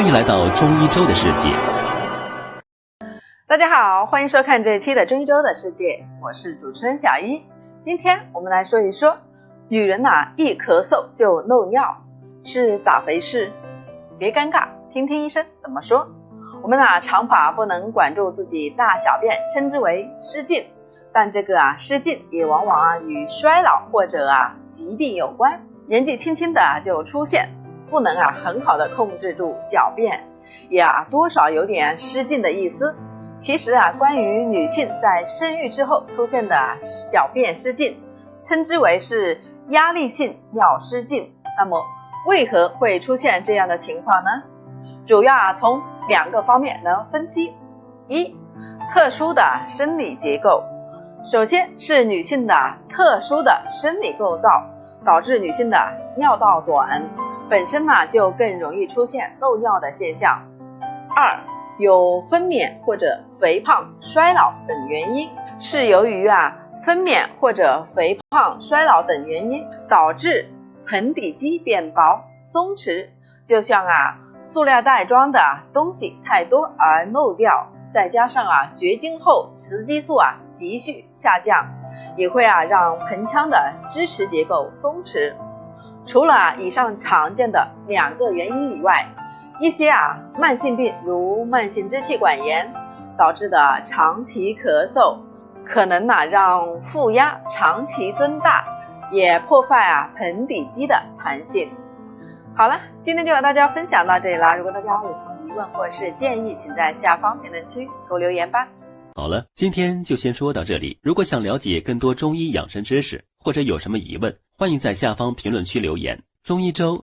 欢迎来到中医周的世界。大家好，欢迎收看这一期的中医周的世界，我是主持人小一。今天我们来说一说，女人一咳嗽就漏尿，是咋回事？别尴尬，听听医生怎么说。我们常把不能管住自己大小便称之为失禁，但这个失禁也往往与衰老或者疾病有关，年纪轻轻的就出现，不能很好的控制住小便，也多少有点失禁的意思。其实关于女性在生育之后出现的小便失禁，称之为是压力性尿失禁。那么为何会出现这样的情况呢？主要从两个方面能分析。一，特殊的生理结构。首先是女性的特殊的生理构造，导致女性的尿道短，本身就更容易出现漏尿的现象。二，有分娩或者肥胖、衰老等原因，是由于分娩或者肥胖、衰老等原因导致盆底肌变薄、松弛，就像塑料袋装的东西太多而漏掉，再加上绝经后雌激素急剧下降，也会让盆腔的支持结构松弛。除了以上常见的两个原因以外，一些慢性病如慢性支气管炎导致的长期咳嗽，可能让负压长期增大，也破坏盆底肌的弹性。好了，今天就和大家分享到这里了。如果大家有什么疑问或是建议，请在下方评论区给我留言吧。好了，今天就先说到这里。如果想了解更多中医养生知识，或者有什么疑问，欢迎在下方评论区留言。中医周